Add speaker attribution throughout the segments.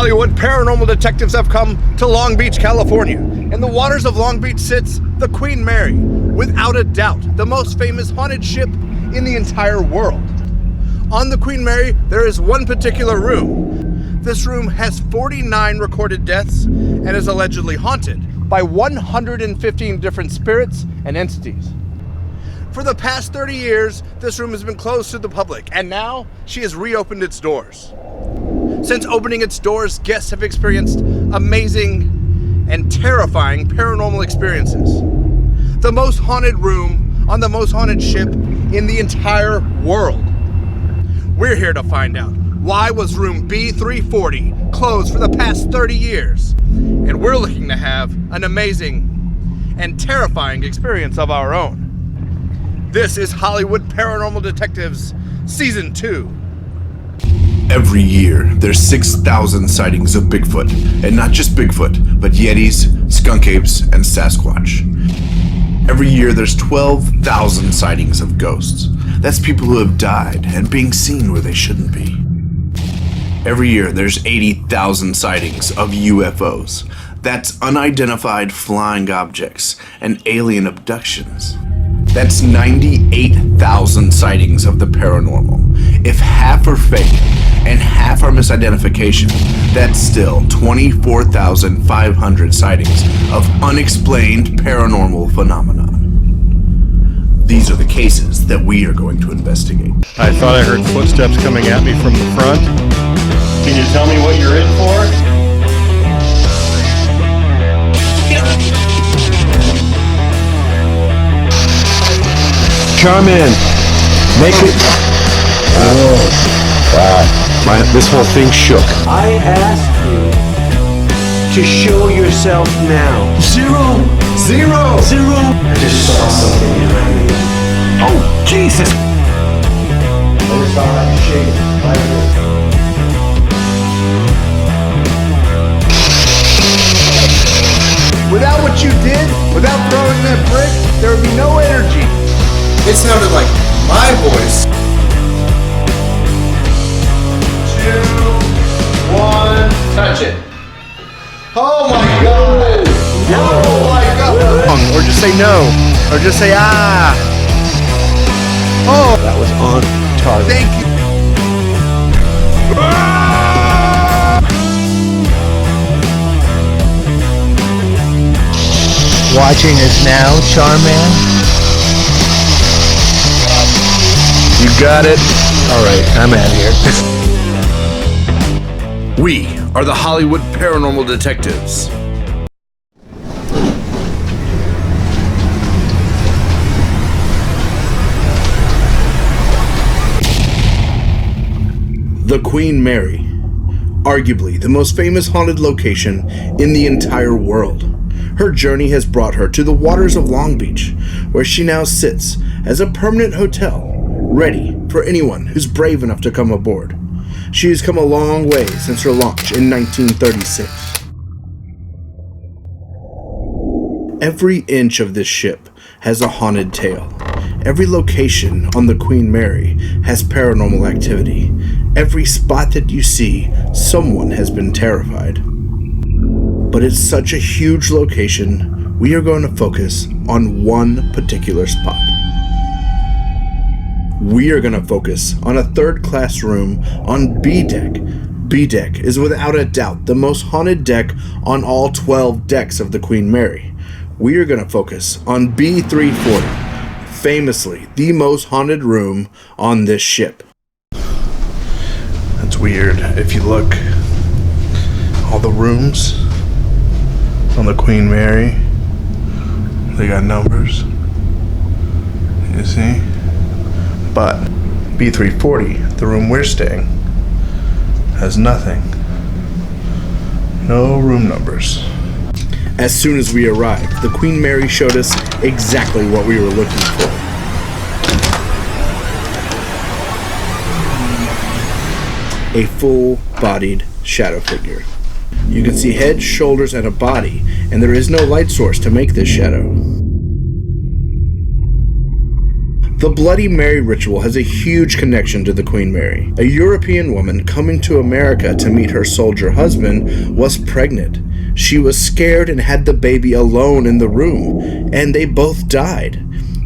Speaker 1: Hollywood paranormal detectives have come to Long Beach, California. In the waters of Long Beach sits the Queen Mary, without a doubt, the most famous haunted ship in the entire world. On the Queen Mary, there is one particular room. This room has 49 recorded deaths and is allegedly haunted by 115 different spirits and entities. For the past 30 years, this room has been closed to the public, and now she has reopened its doors. Since opening its doors, guests have experienced amazing and terrifying paranormal experiences. The most haunted room on the most haunted ship in the entire world. We're here to find out, why was room B340 closed for the past 30 years? And we're looking to have an amazing and terrifying experience of our own. This is Hollywood Paranormal Detectives Season 2.
Speaker 2: Every year, there's 6,000 sightings of Bigfoot, and not just Bigfoot, but Yetis, skunk apes, and Sasquatch. Every year, there's 12,000 sightings of ghosts. That's people who have died and being seen where they shouldn't be. Every year, there's 80,000 sightings of UFOs. That's unidentified flying objects and alien abductions. That's 98,000 sightings of the paranormal. If half are fake and half are misidentification, that's still 24,500 sightings of unexplained paranormal phenomena. These are the cases that we are going to investigate.
Speaker 3: I thought I heard footsteps coming at me from the front. Can you tell me what you're in for?
Speaker 4: Charmin, make it. Oh, God. This whole thing shook.
Speaker 5: I asked you to show yourself now.
Speaker 4: Zero.
Speaker 5: I just saw something behind me.
Speaker 4: Oh, Jesus.
Speaker 5: I just saw that shape right here.
Speaker 1: Without what you did, without throwing that brick, there would be no energy.
Speaker 6: It sounded like my voice. 2, 1, touch it. Oh my God! Oh my God!
Speaker 1: Or just say no. Or just say ah. Oh,
Speaker 4: That was on target.
Speaker 1: thank you.
Speaker 7: Watching us now, Charman?
Speaker 4: You got it. All right, I'm out of here.
Speaker 2: We are the Hollywood Paranormal Detectives. The Queen Mary, arguably the most famous haunted location in the entire world. Her journey has brought her to the waters of Long Beach, where she now sits as a permanent hotel, ready for anyone who's brave enough to come aboard. She has come a long way since her launch in 1936. Every inch of this ship has a haunted tale. Every location on the Queen Mary has paranormal activity. Every spot that you see, someone has been terrified. But it's such a huge location, we are going to focus on one particular spot. We are going to focus on a third-class room on B deck. B deck is without a doubt the most haunted deck on all 12 decks of the Queen Mary. We are going to focus on B340, famously the most haunted room on this ship. That's weird. If you look, all the rooms on the Queen Mary, they got numbers. You see? But B340, the room we're staying, has nothing. No room numbers. As soon as we arrived, the Queen Mary showed us exactly what we were looking for. A full-bodied shadow figure. You can see head, shoulders, and a body, and there is no light source to make this shadow.
Speaker 1: The Bloody Mary ritual has a huge connection to the Queen Mary. A European woman coming to America to meet her soldier husband was pregnant. She was scared and had the baby alone in the room, and they both died.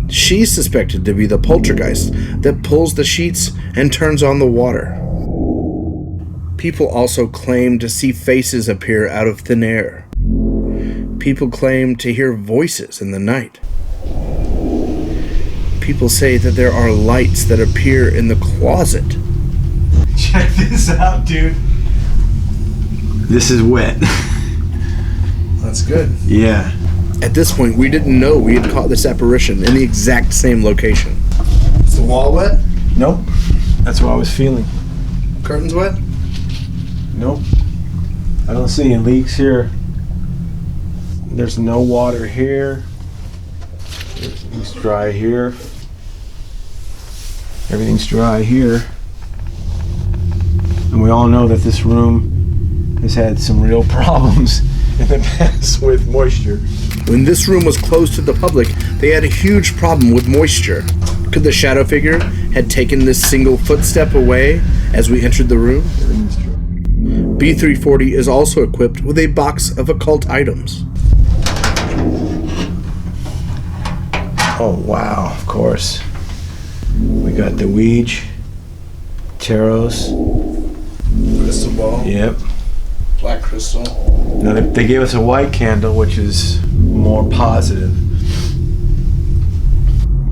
Speaker 1: She's suspected to be the poltergeist that pulls the sheets and turns on the water. People also claim to see faces appear out of thin air. People claim to hear voices in the night. People say that there are lights that appear in the closet.
Speaker 5: Check this out, dude. This is wet.
Speaker 1: That's good.
Speaker 5: Yeah.
Speaker 1: At this point, we didn't know we had caught this apparition in the exact same location. Is the wall wet?
Speaker 5: Nope. That's what I was feeling.
Speaker 1: Curtains wet?
Speaker 5: Nope. I don't see any leaks here. There's no water here. Everything's dry here. Everything's dry here. And we all know that this room has had some real problems in the past with moisture.
Speaker 1: When this room was closed to the public, they had a huge problem with moisture. Could the shadow figure had taken this single footstep away as we entered the room? B340 is also equipped with a box of occult items.
Speaker 5: Oh wow, of course. We got the Ouija, Taros.
Speaker 1: Crystal ball.
Speaker 5: Yep.
Speaker 1: Black crystal.
Speaker 5: Now they gave us a white candle, which is more positive.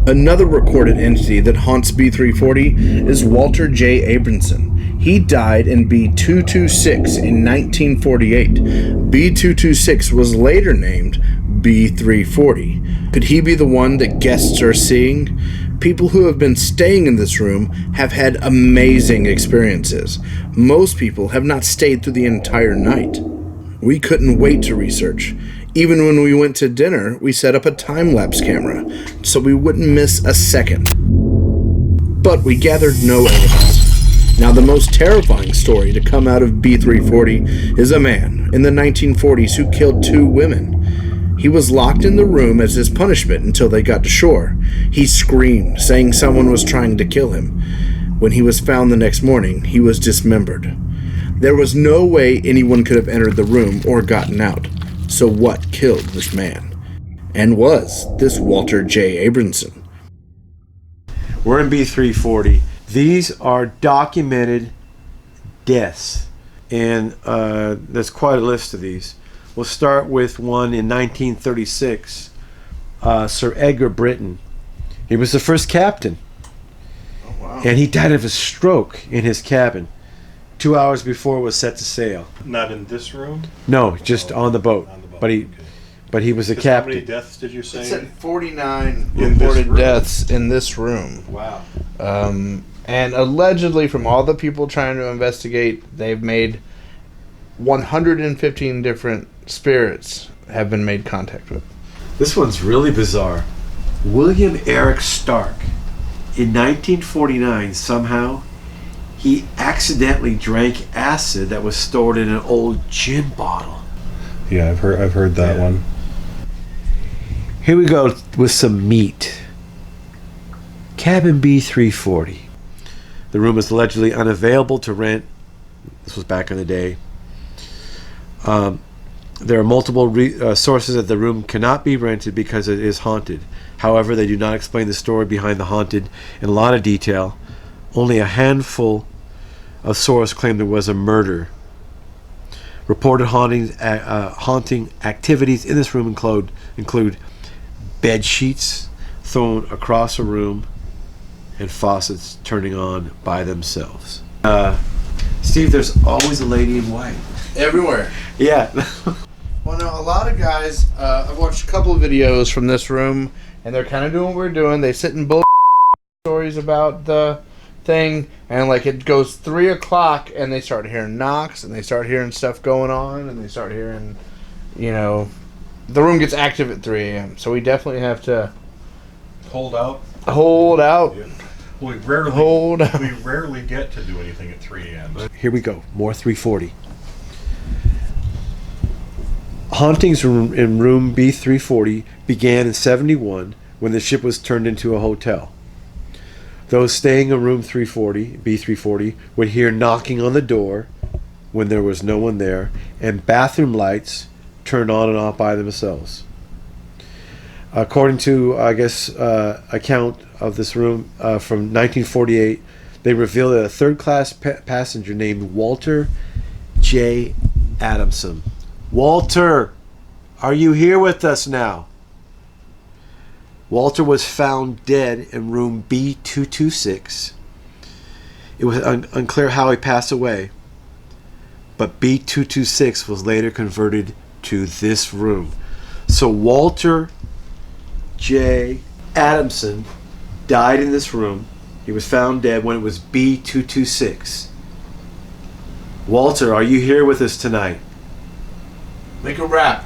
Speaker 1: Another recorded entity that haunts B340 is Walter J. Abramson. He died in B226 in 1948. B226 was later named B340. Could he be the one that guests are seeing? People who have been staying in this room have had amazing experiences. Most people have not stayed through the entire night. We couldn't wait to research. Even when we went to dinner, we set up a time-lapse camera so we wouldn't miss a second. But we gathered no evidence. Now, the most terrifying story to come out of B340 is a man in the 1940s who killed 2 women. He was locked in the room as his punishment until they got to shore. He screamed, saying someone was trying to kill him. When he was found the next morning, he was dismembered. There was no way anyone could have entered the room or gotten out. So what killed this man? And was this Walter J. Abramson?
Speaker 5: We're in B340. These are documented deaths. And there's quite a list of these. We'll start with one in 1936. Sir Edgar Britton. He was the first captain.
Speaker 1: Oh, wow.
Speaker 5: And he died of a stroke in his cabin 2 hours before it was set to sail.
Speaker 3: Not in this room?
Speaker 5: No, just on the boat.
Speaker 3: On the boat.
Speaker 5: But he was a
Speaker 3: 'Cause
Speaker 5: captain.
Speaker 3: How many deaths did you say?
Speaker 1: It said 49
Speaker 3: In this
Speaker 1: reported
Speaker 3: room?
Speaker 1: deaths in this room.
Speaker 3: Wow.
Speaker 1: And allegedly, from all the people trying to investigate, they've made 115 different spirits have been made contact with.
Speaker 5: This one's really bizarre. William Eric Stark. In 1949, somehow, he accidentally drank acid that was stored in an old gin bottle.
Speaker 3: Yeah, I've heard that
Speaker 5: Yeah.
Speaker 3: one.
Speaker 5: Here we go with some meat. Cabin B340. The room is allegedly unavailable to rent. This was back in the day. There are multiple sources that the room cannot be rented because it is haunted. However, they do not explain the story behind the haunted in a lot of detail. Only a handful of sources claim there was a murder. Reported haunting activities in this room include bed sheets thrown across a room and faucets turning on by themselves. Steve, there's always a lady in white.
Speaker 1: Everywhere.
Speaker 5: Yeah.
Speaker 1: Well, no, a lot of guys, I've watched a couple of videos from this room, and they're kind of doing what we're doing. They sit and bull stories about the thing, and like it goes 3 o'clock, and they start hearing knocks, and they start hearing stuff going on, and they start hearing, you know, the room gets active at 3 a.m. So we definitely have to
Speaker 3: Hold out.
Speaker 1: hold out.
Speaker 3: Yeah. We rarely
Speaker 1: Hold out.
Speaker 3: we rarely get to do anything at 3 a.m.
Speaker 5: Here we go. More 340. Hauntings in room B340 began in 71 when the ship was turned into a hotel. Those staying in room 340, B340, would hear knocking on the door when there was no one there, and bathroom lights turned on and off by themselves. According to, I guess, account of this room from 1948, they revealed that a third-class passenger named Walter J. Adamson. Walter, are you here with us now? Walter was found dead in room B226. It was unclear how he passed away, but B226 was later converted to this room. So Walter J. Adamson died in this room. He was found dead when it was B226. Walter, are you here with us tonight?
Speaker 1: Make a rap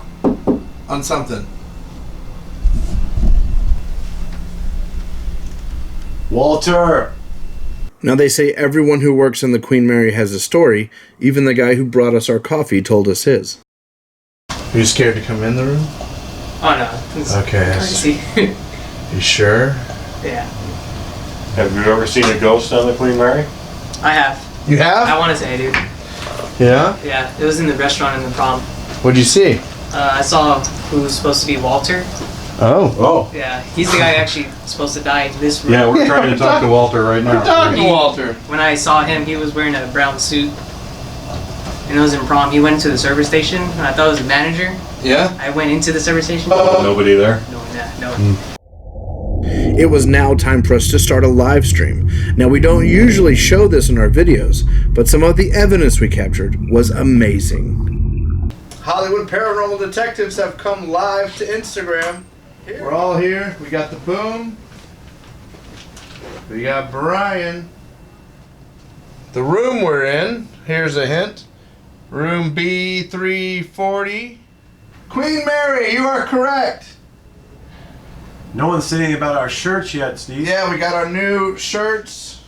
Speaker 1: on something.
Speaker 5: Walter!
Speaker 1: Now they say everyone who works in the Queen Mary has a story. Even the guy who brought us our coffee told us his. Are you scared to come in the room?
Speaker 8: Oh no. It's
Speaker 1: Okay.
Speaker 8: crazy.
Speaker 1: You sure?
Speaker 8: Yeah.
Speaker 3: Have you ever seen a ghost on the Queen Mary?
Speaker 8: I have.
Speaker 1: You have?
Speaker 8: I want to say, dude.
Speaker 1: Yeah?
Speaker 8: Yeah. It was in the restaurant in the prom.
Speaker 1: What'd you see?
Speaker 8: I saw who was supposed to be Walter.
Speaker 1: Oh.
Speaker 8: Yeah. He's the guy actually supposed to die in this room.
Speaker 3: Yeah, we're trying to talk to Walter right now.
Speaker 1: Talking to Walter.
Speaker 8: When I saw him, he was wearing a brown suit. And it was in prom. He went to the service station, and I thought it was the manager.
Speaker 1: Yeah?
Speaker 8: I went into the service station.
Speaker 3: Nobody there?
Speaker 8: No.
Speaker 1: It was now time for us to start a live stream. Now, we don't usually show this in our videos, but some of the evidence we captured was amazing. Hollywood paranormal detectives have come live to Instagram. We're all here. We got the Boom. We got Brian. The room we're in, here's a hint. Room B340. Queen Mary, you are correct.
Speaker 5: No one's saying about our shirts yet, Steve.
Speaker 1: Yeah, we got our new shirts.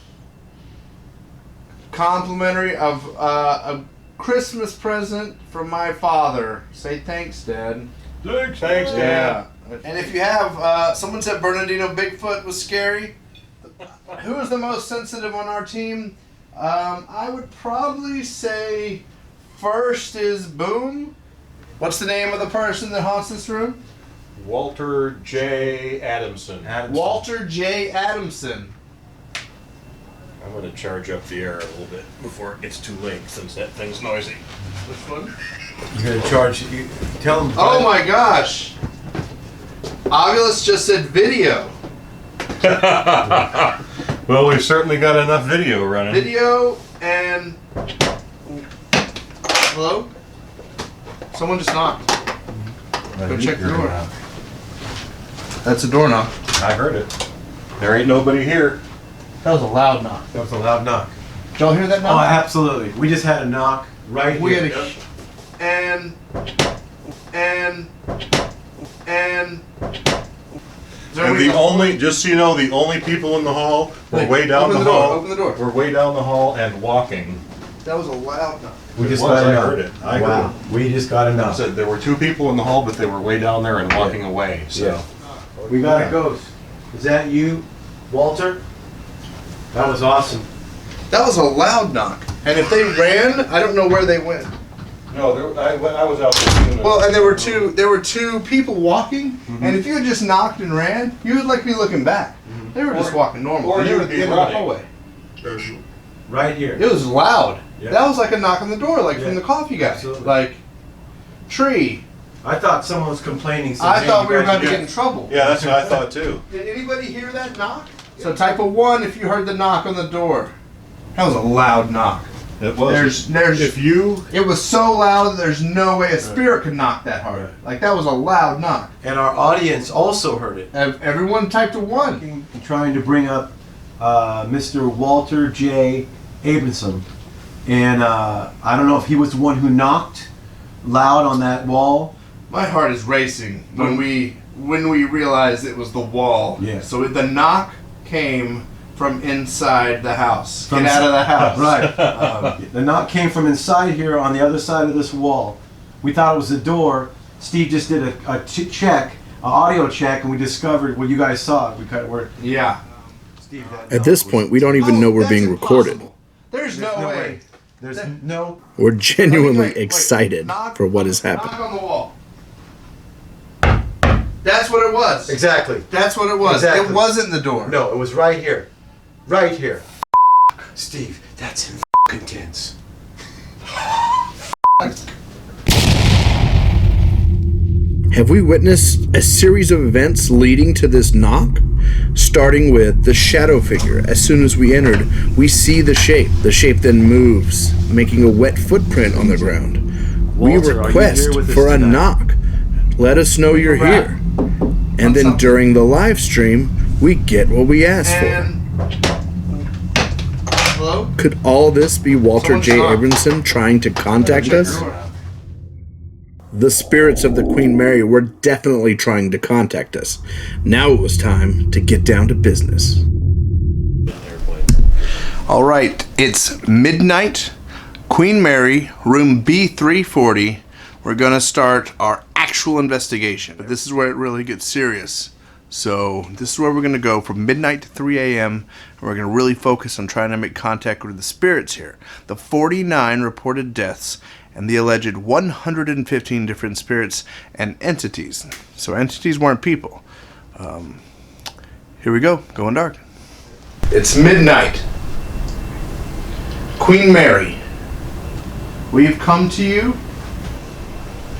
Speaker 1: Complimentary of a Christmas present from my father. Say thanks, Dad.
Speaker 3: Thanks,
Speaker 1: Yeah.
Speaker 3: Dad.
Speaker 1: And if you have, someone said Bernardino Bigfoot was scary. Who is the most sensitive on our team? I would probably say first is Boom. What's the name of the person that haunts this room?
Speaker 3: Walter J. Adamson.
Speaker 1: Walter J. Adamson.
Speaker 3: I'm going to charge up the air a little bit before it gets too late since that thing's noisy.
Speaker 1: Which one?
Speaker 5: You're gonna charge. Tell them.
Speaker 1: Oh my gosh! Ovilus just said video.
Speaker 3: Well, we've certainly got enough video running.
Speaker 1: Video and... Hello? Someone just knocked. Go check the door. That's a doorknob.
Speaker 3: I heard it. There ain't nobody here.
Speaker 1: That was a loud knock.
Speaker 5: That was a loud knock.
Speaker 1: Did y'all hear that
Speaker 5: Oh,
Speaker 1: knock?
Speaker 5: absolutely. We just had a knock right
Speaker 1: We
Speaker 5: here.
Speaker 1: had a... And... Is there
Speaker 3: And
Speaker 1: any-
Speaker 3: the only, just so you know, the only people in the hall were
Speaker 1: Hey,
Speaker 3: way down
Speaker 1: open
Speaker 3: the
Speaker 1: the door,
Speaker 3: hall.
Speaker 1: open the door.
Speaker 3: Were way down the hall and walking.
Speaker 1: That was a loud knock.
Speaker 5: We just
Speaker 3: It
Speaker 5: got
Speaker 3: was,
Speaker 5: a
Speaker 3: I
Speaker 5: knock.
Speaker 3: heard it. I heard
Speaker 5: Wow. We just got a
Speaker 3: I
Speaker 5: knock.
Speaker 3: said there were two people in the hall, but they were way down there and walking away. So.
Speaker 5: Yeah. We got a ghost. Is that you, Walter? That was awesome.
Speaker 1: That was a loud knock. And if they ran, I don't know where they went.
Speaker 3: No, I was out there. Doing
Speaker 1: Well, and there were two people walking, and if you had just knocked and ran, you would like be looking back. They were just walking normal.
Speaker 3: or
Speaker 1: and
Speaker 3: you
Speaker 1: they were
Speaker 3: would
Speaker 1: at
Speaker 3: be
Speaker 1: the end
Speaker 3: running.
Speaker 1: of the hallway.
Speaker 5: Right here.
Speaker 1: It was loud.
Speaker 5: Yeah.
Speaker 1: That was like a knock on the door, like
Speaker 5: Yeah.
Speaker 1: from the coffee guy.
Speaker 5: Absolutely.
Speaker 1: Like, tree.
Speaker 5: I thought someone was complaining. saying,
Speaker 1: I
Speaker 5: "Hey,
Speaker 1: thought
Speaker 5: you
Speaker 1: we were
Speaker 5: guys
Speaker 1: about to
Speaker 5: are
Speaker 1: get in trouble.
Speaker 3: Yeah, that's what I thought too.
Speaker 1: Did anybody hear that knock? So type a 1 if you heard the knock on the door. That was a loud knock.
Speaker 3: It was.
Speaker 1: There's
Speaker 3: If you
Speaker 1: It was so loud that there's no way a spirit could knock that hard. Like, that was a loud knock.
Speaker 5: And our audience also heard it.
Speaker 1: Everyone typed a 1.
Speaker 5: Trying to bring up Mr. Walter J. Abramson. And I don't know if he was the one who knocked loud on that wall.
Speaker 1: My heart is racing when we realized it was the wall.
Speaker 5: Yeah.
Speaker 1: So the knock came from inside the house.
Speaker 5: From
Speaker 1: Get out of the house.
Speaker 5: Right. The knock came from inside here on the other side of this wall. We thought it was the door. Steve just did an audio check, and we discovered what you guys saw. We cut word.
Speaker 1: Yeah.
Speaker 2: At this point, we don't even know we're being recorded.
Speaker 1: There's no way.
Speaker 5: There's no.
Speaker 2: We're genuinely
Speaker 1: Wait,
Speaker 2: excited
Speaker 1: knock-
Speaker 2: for what has
Speaker 1: Knock
Speaker 2: happened.
Speaker 1: on the wall. That's what it was.
Speaker 5: Exactly.
Speaker 1: That's what it was.
Speaker 5: Exactly.
Speaker 1: It wasn't the door.
Speaker 5: No, it was right here. Right here. Steve, that's intense.
Speaker 2: Have we witnessed a series of events leading to this knock? Starting with the shadow figure. As soon as we entered, we see the shape. The shape then moves, making a wet footprint on the ground.
Speaker 5: Walter,
Speaker 2: We
Speaker 5: are you
Speaker 2: request
Speaker 5: here with us
Speaker 2: for a
Speaker 5: tonight?
Speaker 2: knock. Let us know you're here. And then during the live stream, we get what we asked for.
Speaker 1: And hello?
Speaker 2: Could all this be Walter J.
Speaker 1: Someone's
Speaker 2: Abramson trying to contact us? The spirits of the Queen Mary were definitely trying to contact us. Now it was time to get down to business.
Speaker 1: All right, it's midnight. Queen Mary, room B340. We're gonna start our actual investigation. But this is where it really gets serious. So this is where we're gonna go from midnight to 3 a.m. And we're gonna really focus on trying to make contact with the spirits here. The 49 reported deaths and the alleged 115 different spirits and entities. So entities weren't people. Here we go, going dark. It's midnight. Queen Mary, we've come to you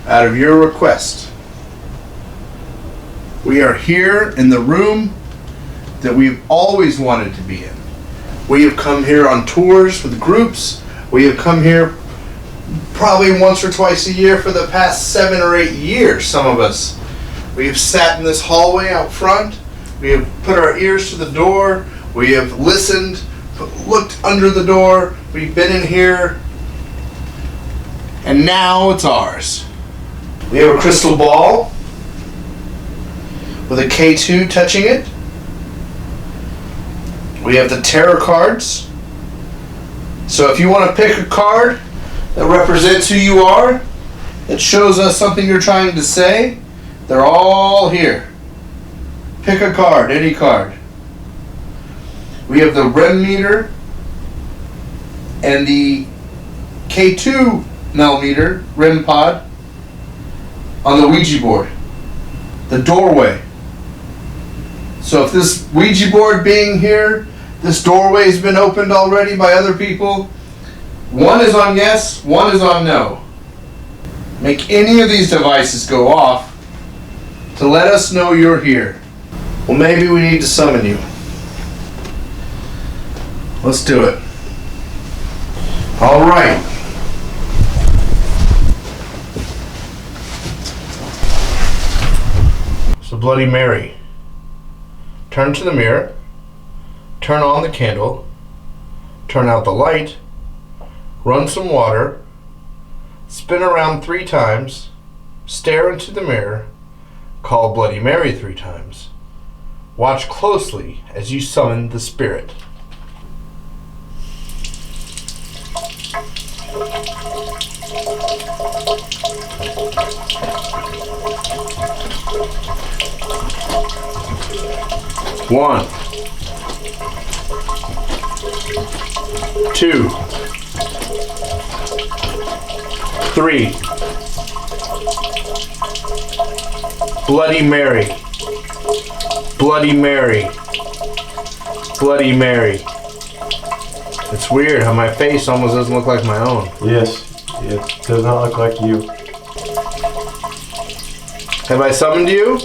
Speaker 1: out of your request. We are here in the room that we've always wanted to be in. We have come here on tours with groups. We have come here probably once or twice a year for the past 7 or 8 years, some of us. We have sat in this hallway out front. We have put our ears to the door. We have listened, looked under the door. We've been in here. And now it's ours. We have a crystal ball with a K2 touching it. We have the tarot cards. So if you want to pick a card that represents who you are, that shows us something you're trying to say, they're all here. Pick a card, any card. We have the REM meter and the K2 millimeter REM pod on the Ouija board. The doorway. So if this Ouija board being here, this doorway has been opened already by other people. One is on yes, one is on no. Make any of these devices go off to let us know you're here. Well, maybe we need to summon you. Let's do it. All right. So Bloody Mary. Turn to the mirror. Turn on the candle. Turn out the light. Run some water. Spin around 3 times. Stare into the mirror. Call Bloody Mary 3 times. Watch closely as you summon the spirit. One, 2, 3. Bloody Mary. Bloody Mary. Bloody Mary. It's weird how my face almost doesn't look like my own.
Speaker 5: Yes, it does not look like you.
Speaker 1: Have I summoned you?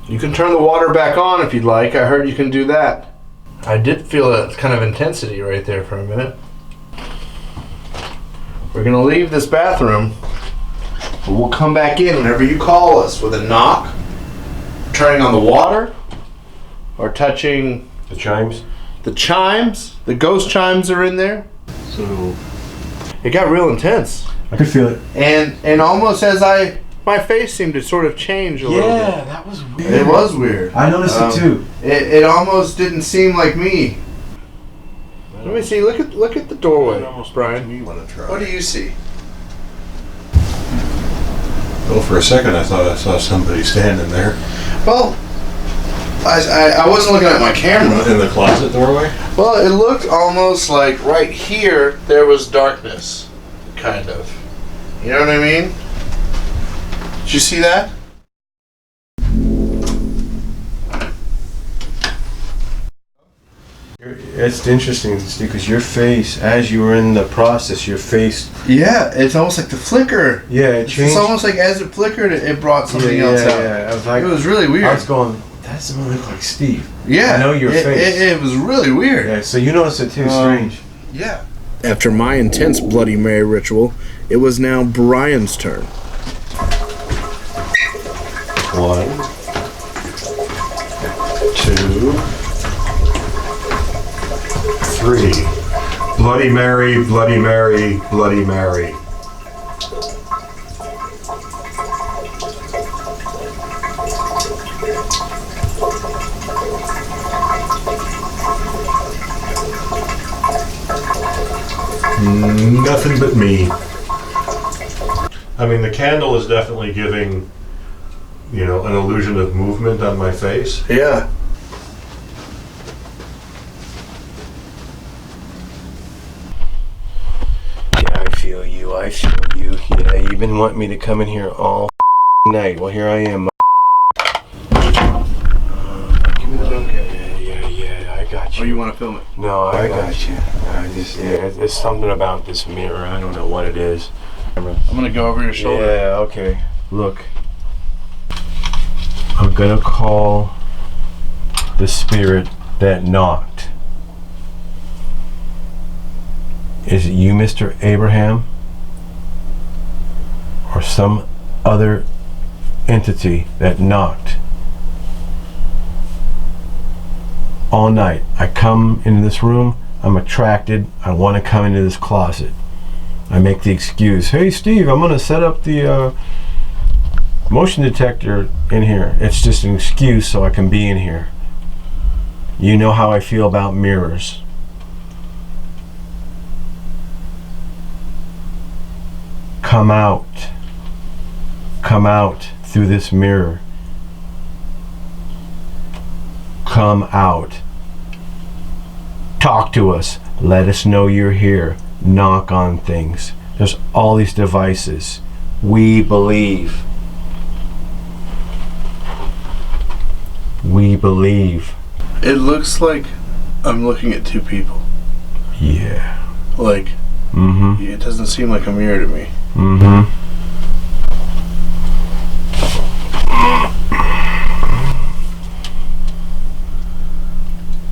Speaker 1: You can turn the water back on if you'd like. I heard you can do that. I did feel a kind of intensity right there for a minute. We're gonna leave this bathroom, but we'll come back in whenever you call us with a knock, turning on the water, or touching
Speaker 5: The chimes?
Speaker 1: the chimes. The ghost chimes are in there.
Speaker 5: So
Speaker 1: It got real intense.
Speaker 5: I could feel it.
Speaker 1: And almost as my face seemed to sort of change a little bit.
Speaker 5: That was weird.
Speaker 1: It was weird.
Speaker 5: I noticed it too.
Speaker 1: It almost didn't seem like me. Let me see. Look at the doorway, Brian. What do you see?
Speaker 3: Well, for a second I thought I saw somebody standing there.
Speaker 1: Well, I wasn't looking at my camera.
Speaker 3: In the closet doorway?
Speaker 1: Well, it looked almost like right here there was darkness, kind of. You know what I mean? Did you see that?
Speaker 5: It's interesting, Steve, because your face, as you were in the process, your face...
Speaker 1: Yeah, it's almost like the flicker.
Speaker 5: Yeah, it changed.
Speaker 1: It's almost like as it flickered, it brought something else out.
Speaker 5: Yeah, I was like,
Speaker 1: it was really weird.
Speaker 5: I was going, that doesn't look like Steve.
Speaker 1: Yeah.
Speaker 5: I know your face.
Speaker 1: It was really weird.
Speaker 5: Yeah, so you noticed it too, strange.
Speaker 1: Yeah. After my intense Bloody Mary ritual, it was now Brian's turn.
Speaker 3: 1, 2, 3. Bloody Mary, Bloody Mary, Bloody Mary. Nothing but me. I mean, the candle is definitely giving, you know, an illusion of movement on my face.
Speaker 1: Yeah.
Speaker 5: I feel you. Yeah, you've been wanting me to come in here all night. Well, here I am.
Speaker 1: Give me the bouquet.
Speaker 5: Yeah, I got you.
Speaker 1: Oh, you want to film it?
Speaker 5: No, I got you. It's something about this mirror. I don't know what it is.
Speaker 1: I'm going to go over your shoulder.
Speaker 5: Yeah, okay. Look. I'm going to call the spirit that knocked. Is it you, Mr. Abraham? Or some other entity that knocked all night? I come into this room, I'm attracted, I want to come into this closet. I make the excuse, hey Steve, I'm going to set up the motion detector in here. It's just an excuse so I can be in here. You know how I feel about mirrors. Come out. Come out through this mirror. Come out. Talk to us. Let us know you're here. Knock on things. There's all these devices. We believe. We believe.
Speaker 1: It looks like I'm looking at two people.
Speaker 5: Yeah.
Speaker 1: Like, it doesn't seem like a mirror to me.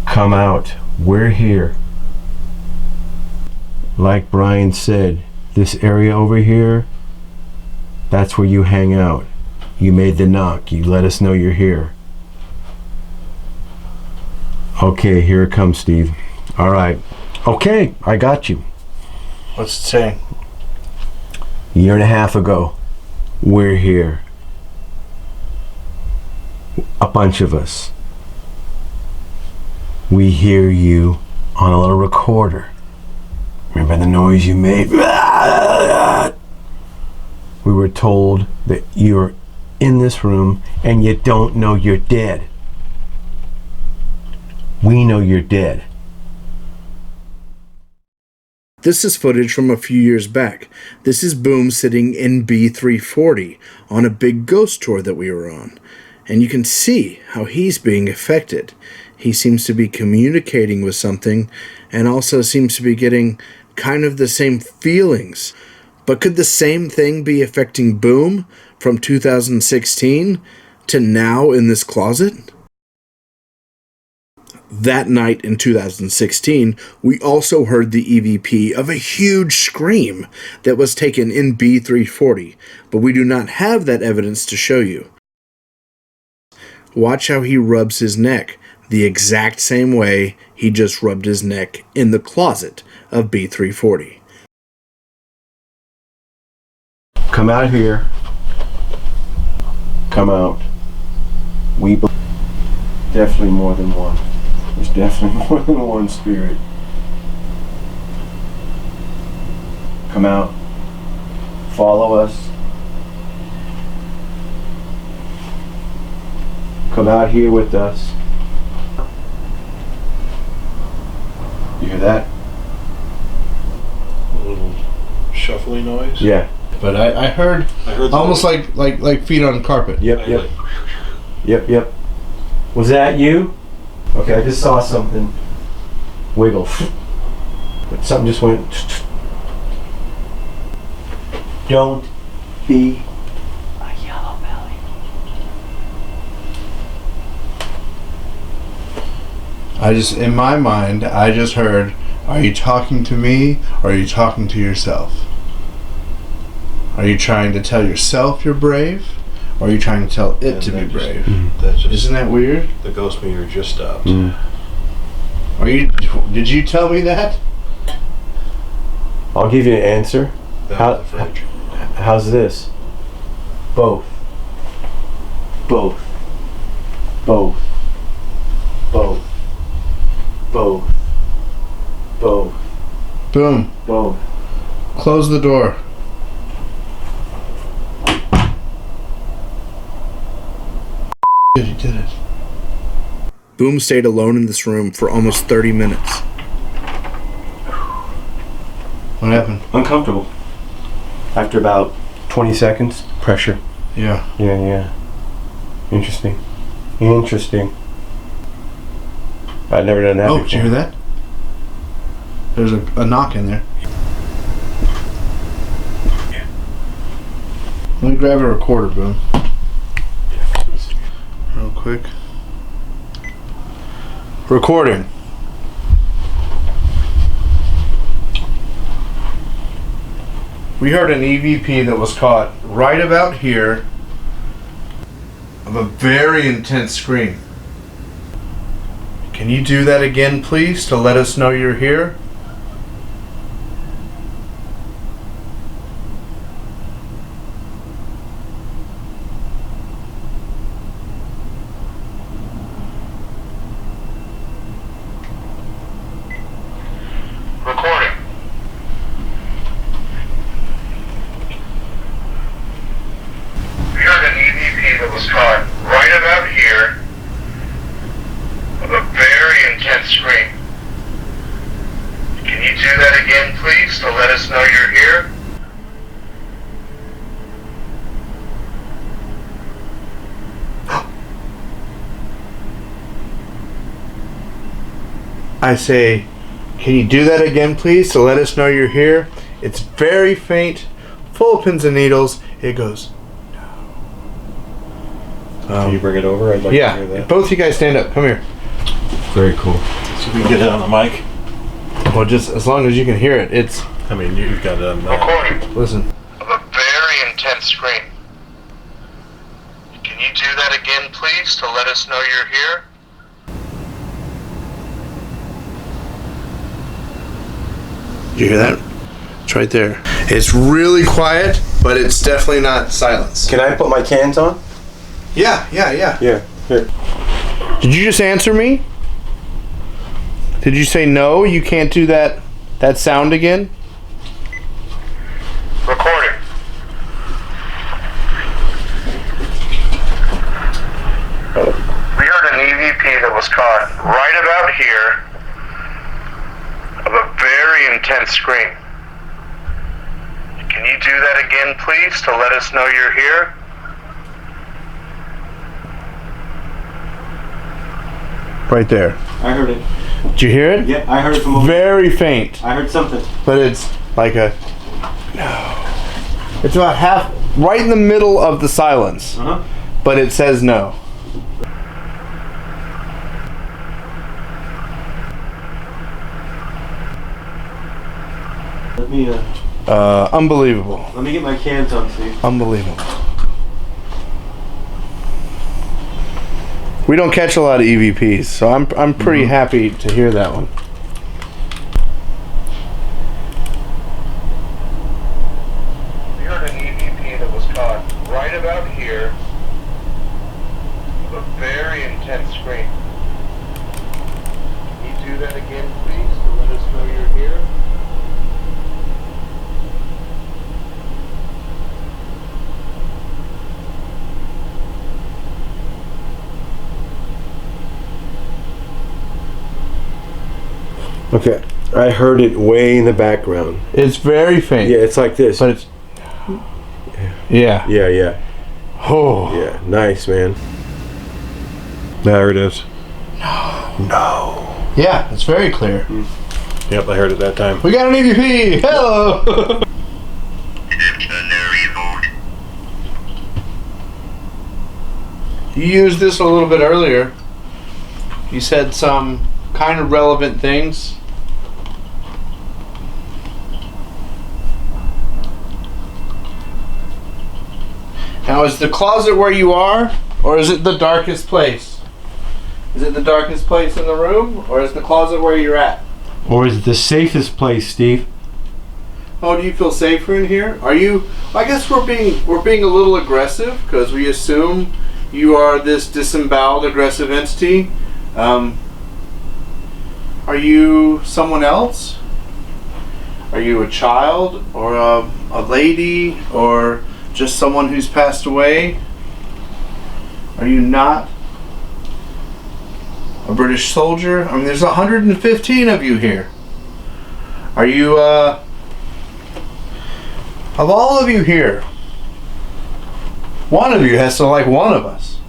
Speaker 5: Come out. We're here. Like Brian said, this area over here, that's where you hang out. You made the knock. You let us know you're here. Okay, here it comes, Steve. All right. Okay, I got you.
Speaker 1: What's it saying?
Speaker 5: A year and a half ago, we're here. A bunch of us. We hear you on a little recorder. Remember the noise you made? We were told that you're in this room and you don't know you're dead. We know you're dead.
Speaker 1: This is footage from a few years back. This is Boom sitting in B340 on a big ghost tour that we were on. And you can see how he's being affected. He seems to be communicating with something and also seems to be getting kind of the same feelings. But could the same thing be affecting Boom from 2016 to now in this closet? That night in 2016, we also heard the EVP of a huge scream that was taken in B340, but we do not have that evidence to show you. Watch how he rubs his neck, the exact same way he just rubbed his neck in the closet of B340.
Speaker 5: Come out here. Come out. We believe definitely more than one. There's definitely more than one spirit. Come out. Follow us. come out here with us. You hear that?
Speaker 3: A little shuffly noise.
Speaker 5: Yeah.
Speaker 1: But I heard almost like feet on carpet.
Speaker 5: Yep. Was that you? Okay, I just saw something wiggle. But something just went. Don't be a yellow belly.
Speaker 1: In my mind, I just heard, are you talking to me or are you talking to yourself? Are you trying to tell yourself you're brave? Or are you trying to tell it to be brave? Isn't that weird?
Speaker 3: The ghost meter just stopped.
Speaker 1: Did you tell me that?
Speaker 5: I'll give you an answer.
Speaker 3: That was the fridge.
Speaker 5: How's this? Both. Both. Both. Both. Both. Both.
Speaker 1: Boom.
Speaker 5: Both.
Speaker 1: Close the door. You did it. Boom stayed alone in this room for almost 30 minutes. What happened?
Speaker 5: Uncomfortable. After about 20 seconds, pressure.
Speaker 1: Yeah.
Speaker 5: Yeah. Interesting. I've never done that before.
Speaker 1: Did you hear that? There's a knock in there.
Speaker 5: Yeah.
Speaker 1: Let me grab a recorder, Boom. Real quick. Recording. We heard an EVP that was caught right about here of a very intense scream. Can you do that again, please, to let us know you're here? Recording. We heard an EVP that was caught right about here of a very intense scream. Can you do that again, please, to let us know you're here? I say, can you do that again, please, to let us know you're here? It's very faint, full of pins and needles. It goes,
Speaker 3: Can you bring it over? I'd like to hear that.
Speaker 1: both you guys stand up. Come here.
Speaker 3: Very cool. So we can get it on the mic.
Speaker 1: Well, just as long as you can hear it. It's
Speaker 3: I mean, you've got it on the
Speaker 1: recording. Listen. Of a very intense scream. Can you do that again, please, to let us know you're here? Did you hear that? It's right there. It's really quiet, but it's definitely not silence.
Speaker 5: Can I put my cans on?
Speaker 1: Yeah.
Speaker 5: Yeah. Here.
Speaker 1: Did you just answer me? Did you say no? You can't do that sound again? Recording. We heard an EVP that was caught right about here of a very intense scream. Can you do that again, please, to let us know you're here? Right there.
Speaker 5: I heard it.
Speaker 1: Did you hear it?
Speaker 5: Yeah, I heard it from over.
Speaker 1: Very faint.
Speaker 5: I heard something.
Speaker 1: But it's like a... No. It's about half... Right in the middle of the silence.
Speaker 5: Uh-huh.
Speaker 1: But it says no.
Speaker 5: Let me
Speaker 1: Unbelievable.
Speaker 5: let me get my cans on, Steve.
Speaker 1: Unbelievable. We don't catch a lot of EVPs, so I'm pretty happy to hear that one. We heard an EVP that was caught right about here of a very intense scream. Can you do that again, please, to let us know you're here?
Speaker 5: Okay, I heard it way in the background.
Speaker 6: It's very faint.
Speaker 5: Yeah, it's like this.
Speaker 6: But it's... Yeah.
Speaker 5: Yeah.
Speaker 6: Oh.
Speaker 5: Yeah, nice, man.
Speaker 3: There it is.
Speaker 6: No. Yeah, it's very clear.
Speaker 3: Yep, I heard it that time.
Speaker 6: We got an EVP! Hello! You used this a little bit earlier. You said some kind of relevant things. Now, is the closet where you are, or is it the darkest place? Is it the darkest place in the room, or is the closet where you're at?
Speaker 5: Or is it the safest place, Steve?
Speaker 6: Oh, do you feel safer in here? Are you? I guess we're being a little aggressive because we assume you are this disemboweled, aggressive entity. Are you someone else? Are you a child, or a lady, or just someone who's passed away? Are you not a British soldier? I mean, there's 115 of you here. Are you, of all of you here, one of you has to like one of us.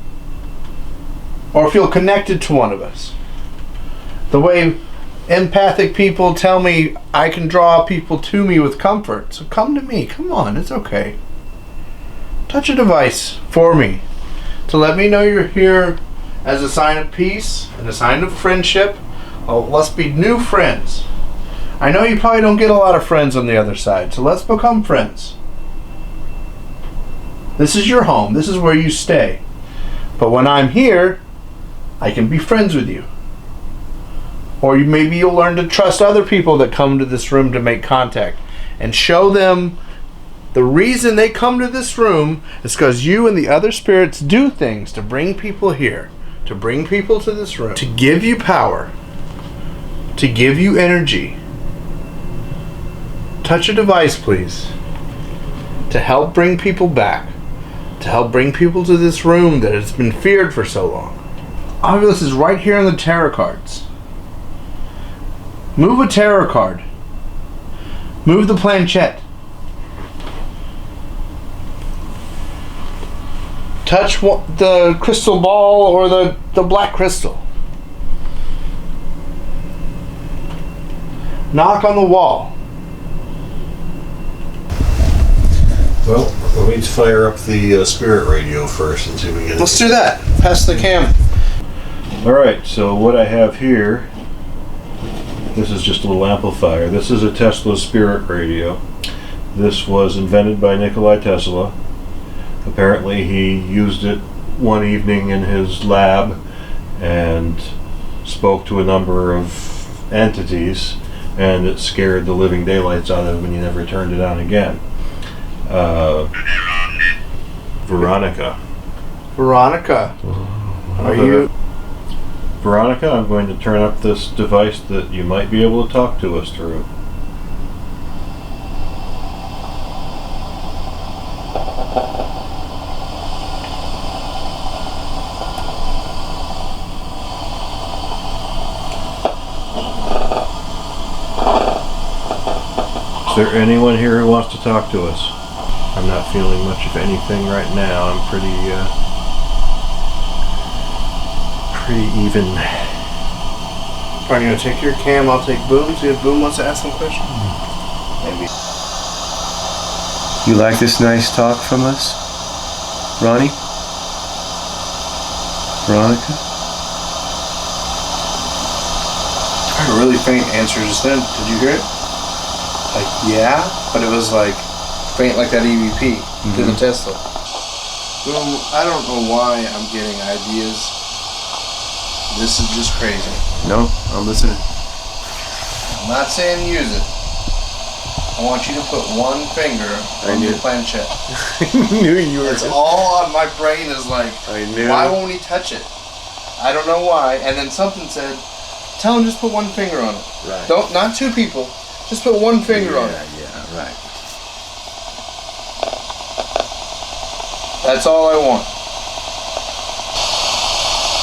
Speaker 6: Or feel connected to one of us. The way empathic people tell me I can draw people to me with comfort. So come to me. Come on, it's okay. Touch a device for me to let me know you're here as a sign of peace and a sign of friendship. Oh, let's be new friends. I know you probably don't get a lot of friends on the other side, so let's become friends. This is your home. This is where you stay. But when I'm here, I can be friends with you. Or maybe you'll learn to trust other people that come to this room to make contact and show them the reason they come to this room is because you and the other spirits do things to bring people here, to bring people to this room, to give you power, to give you energy. Touch a device, please, to help bring people back, to help bring people to this room that has been feared for so long. Ovilus is right here on the tarot cards. Move a tarot card. Move the planchette. Touch the crystal ball or the black crystal. Knock on the wall.
Speaker 3: Well, we need to fire up the spirit radio first and see if we get.
Speaker 6: Let's do that. Pass the cam.
Speaker 3: Alright, so what I have here, this is just a little amplifier. This is a Tesla spirit radio. This was invented by Nikola Tesla. Apparently he used it one evening in his lab and spoke to a number of entities, and it scared the living daylights out of him and he never turned it on again. Veronica.
Speaker 6: Veronica. Are you?
Speaker 3: Veronica, I'm going to turn up this device that you might be able to talk to us through. Is there anyone here who wants to talk to us? I'm not feeling much of anything right now. I'm pretty even.
Speaker 6: Are you gonna take your cam? I'll take Boom. See if Boom wants to ask some questions. Maybe.
Speaker 5: You like this nice talk from us, Ronnie? Veronica?
Speaker 6: I heard a really faint answer just then. Did you hear it? Like, yeah, but it was like faint like that EVP to the Tesla. Boom, I don't know why I'm getting ideas. This is just crazy.
Speaker 5: No, I'm listening.
Speaker 6: I'm not saying use it. I want you to put one finger on your planchette.
Speaker 5: I knew you were.
Speaker 6: It's all on my brain is like,
Speaker 5: I knew.
Speaker 6: why won't he touch it? I don't know why. And then something said, tell him just put one finger on it.
Speaker 5: Right.
Speaker 6: Don't, not two people. Just put one finger on it.
Speaker 5: Yeah, right.
Speaker 6: That's all I want.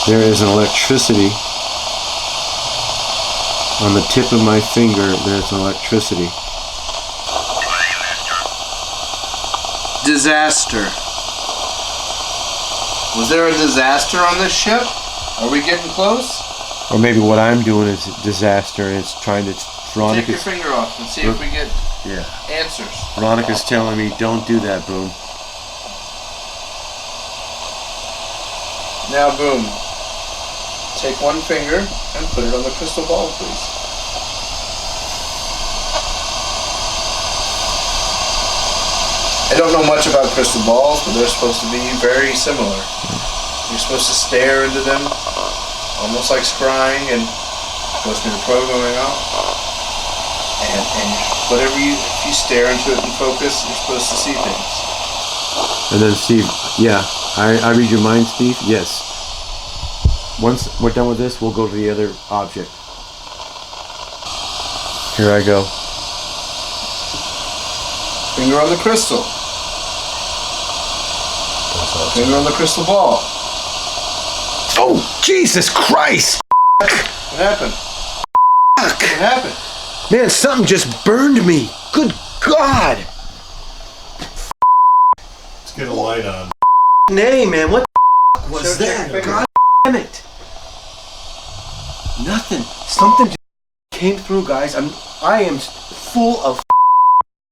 Speaker 5: There is an electricity On the tip of my finger, there's electricity.
Speaker 6: Disaster. Was there a disaster on this ship? Are we getting close?
Speaker 5: Or maybe what I'm doing is a disaster and it's trying to...
Speaker 6: Take your
Speaker 5: Veronica's,
Speaker 6: finger off and see if we get answers.
Speaker 5: Veronica's telling me, don't do that, Boom.
Speaker 6: Now, Boom. Take one finger and put it on the crystal ball, please. I don't know much about crystal balls, but they're supposed to be very similar. You're supposed to stare into them, almost like scrying, and supposed to be programming out. And whatever if you stare into it and focus, you're supposed to see things.
Speaker 5: And then Steve, yeah, I read your mind, Steve. Yes. Once we're done with this, we'll go to the other object. Here I go.
Speaker 6: Finger on the crystal. Finger on the crystal ball.
Speaker 5: Oh, Jesus Christ!
Speaker 6: What happened? What happened?
Speaker 5: Man, something just burned me. Good God!
Speaker 3: Let's get a light on.
Speaker 5: Nay, man, what the was
Speaker 6: Check
Speaker 5: that?
Speaker 6: your finger.
Speaker 5: God damn it! Nothing. Something just came through, guys. I am full of.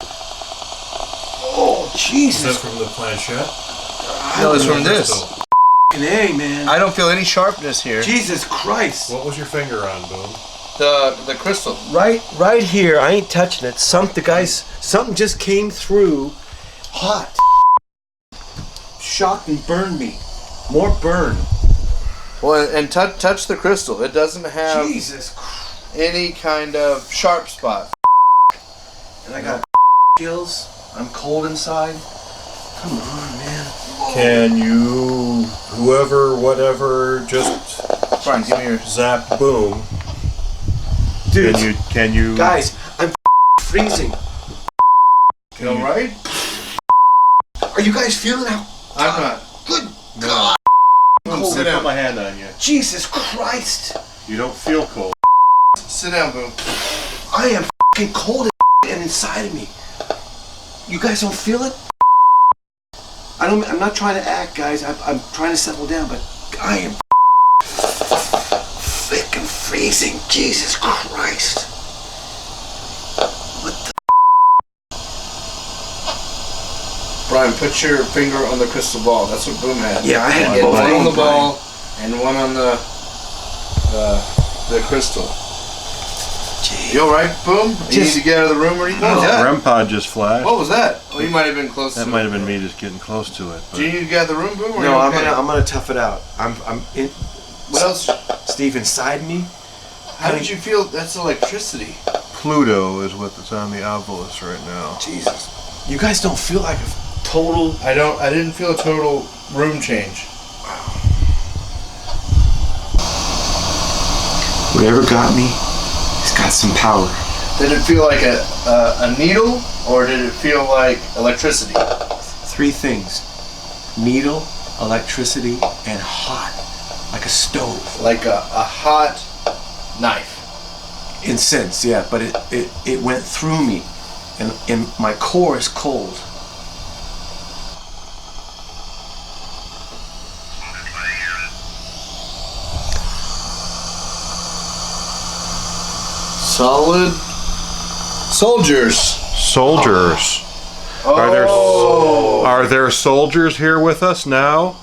Speaker 5: Oh,
Speaker 3: Is
Speaker 5: Jesus!
Speaker 3: that from the planchette?
Speaker 6: No, it's from this.
Speaker 5: Hey, man.
Speaker 6: I don't feel any sharpness here.
Speaker 5: Jesus Christ!
Speaker 3: What was your finger on, Boom?
Speaker 6: The crystal.
Speaker 5: Right here. I ain't touching it. Something just came through. Hot. Shocked and burned me. More burn.
Speaker 6: Well, and touch the crystal. It doesn't have
Speaker 5: Jesus Christ.
Speaker 6: any kind of sharp spot.
Speaker 5: And I got chills. I'm cold inside. Come on, man.
Speaker 3: Can you, whoever, whatever, just
Speaker 6: Fine, give me your.
Speaker 3: zap Boom?
Speaker 5: Dude,
Speaker 3: Can you?
Speaker 5: guys, I'm freezing.
Speaker 6: You alright?
Speaker 5: Are you guys feeling how?
Speaker 6: I'm not.
Speaker 5: Good
Speaker 3: No.
Speaker 5: God.
Speaker 6: Boom,
Speaker 3: Let
Speaker 6: sit
Speaker 3: me put
Speaker 6: down.
Speaker 3: my hand on you.
Speaker 5: Jesus Christ.
Speaker 3: You don't feel cold.
Speaker 6: Sit down, Boom.
Speaker 5: I am fucking cold and inside of me. You guys don't feel it? I'm not trying to act, guys. I'm trying to settle down, but I am freaking freezing. Jesus Christ. What the?
Speaker 6: Brian, put your finger on the crystal ball. That's what Boom had.
Speaker 5: Yeah, I had
Speaker 6: He
Speaker 5: both.
Speaker 6: one on the
Speaker 5: Brian.
Speaker 6: ball and one on the crystal. You alright, Boom? You need to get out of the room or anything? What was that?
Speaker 3: REM pod just flashed.
Speaker 6: What was that? Oh, you might have been close
Speaker 3: That
Speaker 6: to
Speaker 3: might
Speaker 6: it.
Speaker 3: have been me just getting close to it.
Speaker 6: Do you need to get out of the room, Boom? Or
Speaker 5: No,
Speaker 6: you
Speaker 5: I'm
Speaker 6: okay?
Speaker 5: gonna tough it out. I'm in.
Speaker 6: What else?
Speaker 5: Steve, inside me.
Speaker 6: How did you feel? That's electricity.
Speaker 3: Pluto is what's on the obelisk right now.
Speaker 5: Jesus. You guys don't feel like a total.
Speaker 6: I didn't feel a total room change.
Speaker 5: Whatever got me, it's got some power.
Speaker 6: Did it feel like a needle, or did it feel like electricity?
Speaker 5: Three things: needle, electricity, and hot, like a stove.
Speaker 6: Like a hot knife.
Speaker 5: In sense, yeah, but it went through me, and my core is cold.
Speaker 6: Solid soldiers.
Speaker 3: Soldiers.
Speaker 6: Oh.
Speaker 3: Are there soldiers here with us now?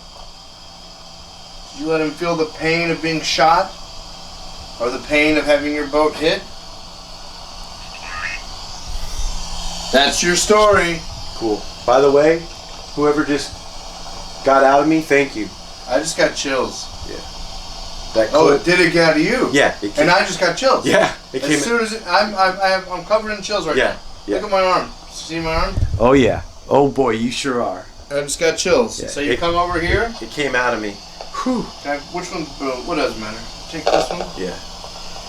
Speaker 6: Did you let him feel the pain of being shot? Or the pain of having your boat hit? That's your story.
Speaker 5: Cool. By the way, whoever just got out of me, thank you.
Speaker 6: I just got chills.
Speaker 5: That
Speaker 6: Oh,
Speaker 5: clip-
Speaker 6: it did it get out of you?
Speaker 5: Yeah, it came-
Speaker 6: And I just got chills.
Speaker 5: Yeah, it
Speaker 6: As
Speaker 5: came.
Speaker 6: soon as I'm covered in chills right
Speaker 5: Yeah,
Speaker 6: now.
Speaker 5: yeah.
Speaker 6: Look at my arm. See my arm?
Speaker 5: Oh yeah. Oh boy, you sure are.
Speaker 6: I just got chills.
Speaker 5: Yeah,
Speaker 6: So you
Speaker 5: it-
Speaker 6: come over here.
Speaker 5: It came out of me. Whew.
Speaker 6: Which one? What doesn't matter? Take this one.
Speaker 5: Yeah.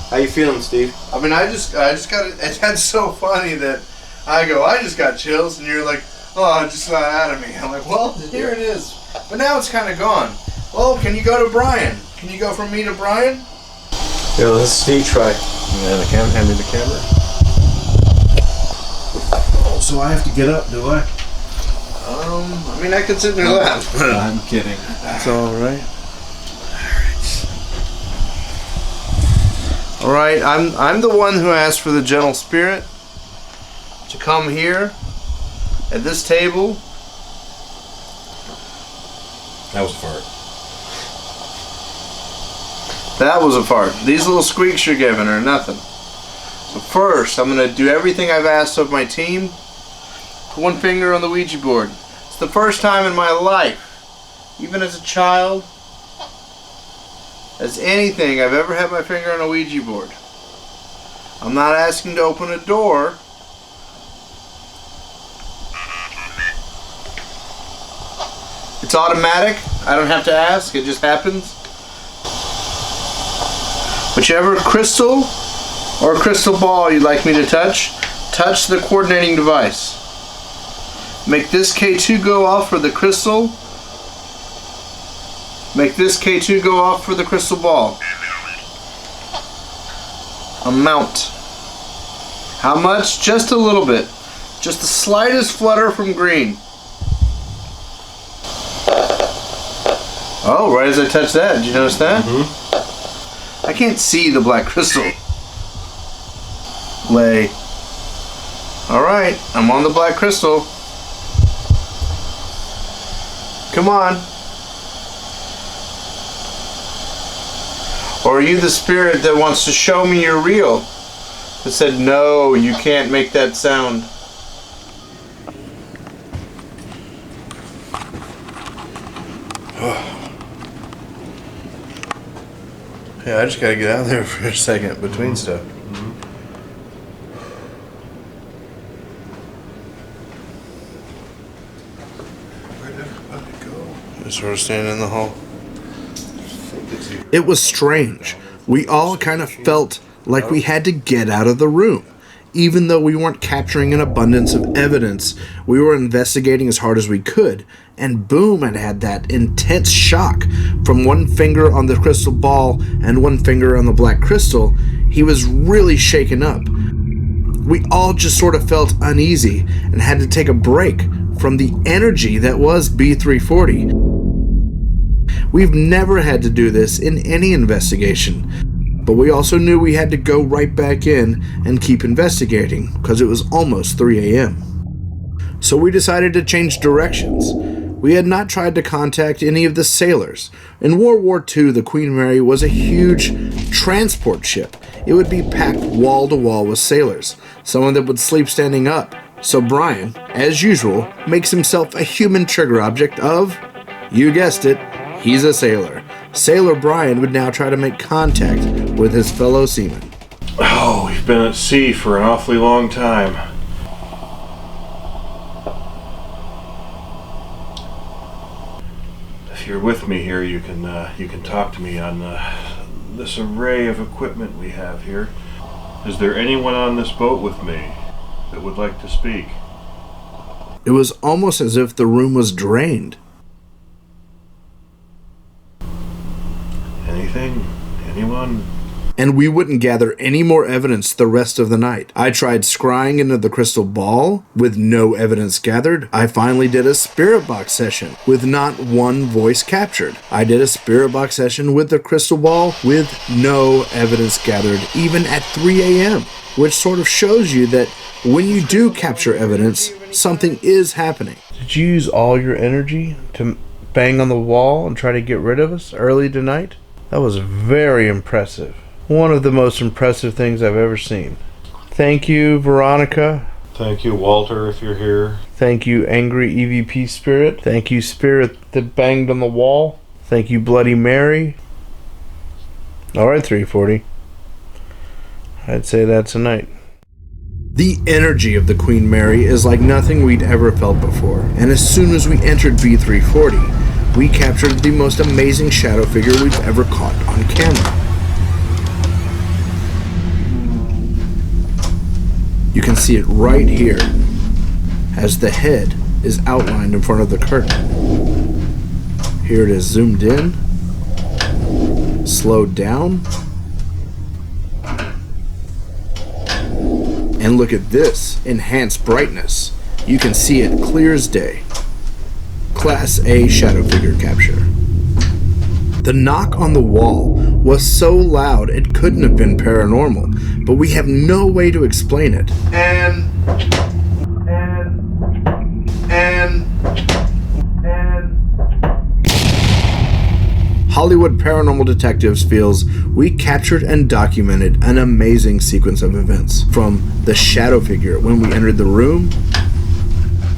Speaker 5: How you feeling, Steve?
Speaker 6: I mean, I just got it. And that's so funny that I just got chills, and you're like, oh, it just got out of me. I'm like, well, here it is. But now it's kind of gone. Well, can you go to Brian? Can you go from me to Brian?
Speaker 5: Yeah, let's sneak try.
Speaker 3: And hand me the camera. Oh, so I have to get up, do I?
Speaker 6: I mean, I could sit in your lap.
Speaker 3: I'm kidding.
Speaker 6: It's all right. All right, I'm the one who asked for the gentle spirit to come here at this table.
Speaker 3: That was a fart.
Speaker 6: That was a fart. These little squeaks you're giving are nothing. So first, I'm going to do everything I've asked of my team. Put one finger on the Ouija board. It's the first time in my life, even as a child, as anything, I've ever had my finger on a Ouija board. I'm not asking to open a door. It's automatic. I don't have to ask. It just happens. Whichever crystal or crystal ball you'd like me to touch the coordinating device. Make this K2 go off for the crystal. Make this K2 go off for the crystal ball. Amount. How much? Just a little bit. Just the slightest flutter from green. Oh, right as I touched that. Did you notice that?
Speaker 3: Mm-hmm.
Speaker 6: I can't see the black crystal. Lay. Alright, I'm on the black crystal. Come on. Or are you the spirit that wants to show me you're real? That said, no, you can't make that sound. Yeah, I just gotta get out of there for a second between stuff.
Speaker 3: Where did everybody go?
Speaker 6: Just sort of standing in the hall. It was strange. We all kind of felt like we had to get out of the room. Even though we weren't capturing an abundance of evidence, we were investigating as hard as we could. And boom, it had that intense shock from one finger on the crystal ball and one finger on the black crystal. He was really shaken up. We all just sort of felt uneasy and had to take a break from the energy that was B340. We've never had to do this in any investigation. But we also knew we had to go right back in and keep investigating because it was almost 3 a.m. So we decided to change directions. We had not tried to contact any of the sailors. In World War II, the Queen Mary was a huge transport ship. It would be packed wall to wall with sailors, someone that would sleep standing up. So Brian, as usual, makes himself a human trigger object of, you guessed it, he's a sailor. Sailor Brian would now try to make contact with his fellow seamen.
Speaker 3: Oh, we've been at sea for an awfully long time. If you're with me here, you can talk to me on this array of equipment we have here. Is there anyone on this boat with me that would like to speak?
Speaker 6: It was almost as if the room was drained.
Speaker 3: Anything? Anyone?
Speaker 6: And we wouldn't gather any more evidence the rest of the night. I tried scrying into the crystal ball with no evidence gathered. I finally did a spirit box session with not one voice captured. I did a spirit box session with the crystal ball with no evidence gathered even at 3 a.m. Which sort of shows you that when you do capture evidence, something is happening. Did you use all your energy to bang on the wall and try to get rid of us early tonight? That was very impressive. One of the most impressive things I've ever seen. Thank you, Veronica.
Speaker 3: Thank you, Walter, if you're here.
Speaker 6: Thank you, Angry EVP Spirit. Thank you, Spirit that banged on the wall. Thank you, Bloody Mary. Alright, 340. I'd say that's a night. The energy of the Queen Mary is like nothing we'd ever felt before. And as soon as we entered B340, we captured the most amazing shadow figure we've ever caught on camera. You can see it right here as the head is outlined in front of the curtain. Here it is zoomed in, slowed down, And look at this enhanced brightness. You can see it clear as day. Class A shadow figure capture. The knock on the wall was so loud it couldn't have been paranormal, but we have no way to explain it. And Hollywood Paranormal Detectives feels we captured and documented an amazing sequence of events, from the shadow figure when we entered the room,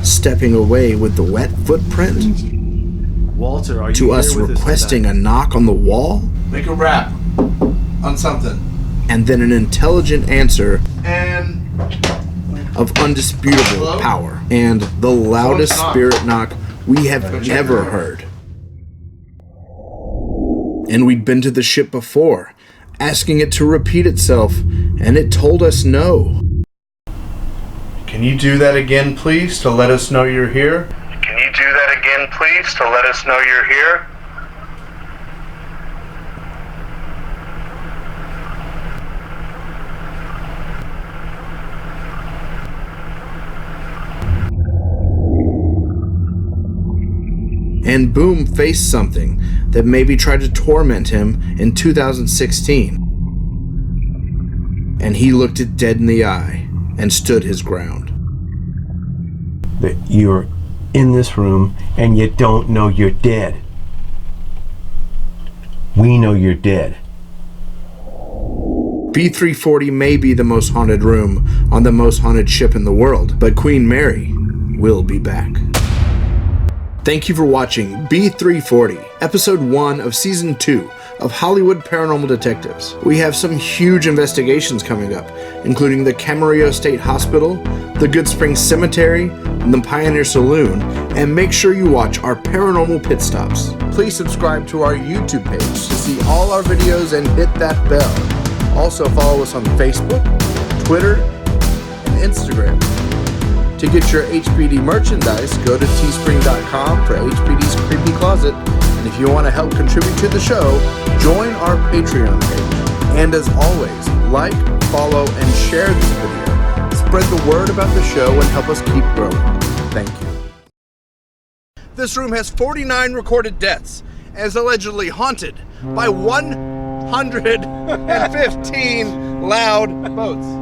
Speaker 6: stepping away with the wet footprint,
Speaker 5: Walter, are you
Speaker 6: to us
Speaker 5: here with
Speaker 6: requesting a knock on the wall,
Speaker 1: Make a rap on something.
Speaker 6: and then an intelligent answer
Speaker 1: And
Speaker 6: of undisputable
Speaker 1: Hello?
Speaker 6: power, and the loudest
Speaker 1: knocked.
Speaker 6: spirit knock we have ever heard. And we'd been to the ship before, asking it to repeat itself, and it told us no.
Speaker 1: can you do that again, please, to let us know you're here? Can you do that again, please, to let us know you're here?
Speaker 6: And Boom faced something that maybe tried to torment him in 2016. And he looked it dead in the eye and stood his ground.
Speaker 4: That you're in this room and you don't know you're dead. We know you're dead.
Speaker 6: B340 may be the most haunted room on the most haunted ship in the world, but Queen Mary will be back. Thank you for watching B340, Episode 1 of Season 2 of Hollywood Paranormal Detectives. We have some huge investigations coming up, including the Camarillo State Hospital, the Good Springs Cemetery, and the Pioneer Saloon, and make sure you watch our Paranormal Pit Stops. Please subscribe to our YouTube page to see all our videos and hit that bell. Also follow us on Facebook, Twitter, and Instagram. To get your HPD merchandise, go to teespring.com for HPD's Creepy Closet. And if you want to help contribute to the show, join our Patreon page. And as always, like, follow, and share this video. Spread the word about the show and help us keep growing. Thank you.
Speaker 1: This room has 49 recorded deaths and is allegedly haunted by 115 loud boats.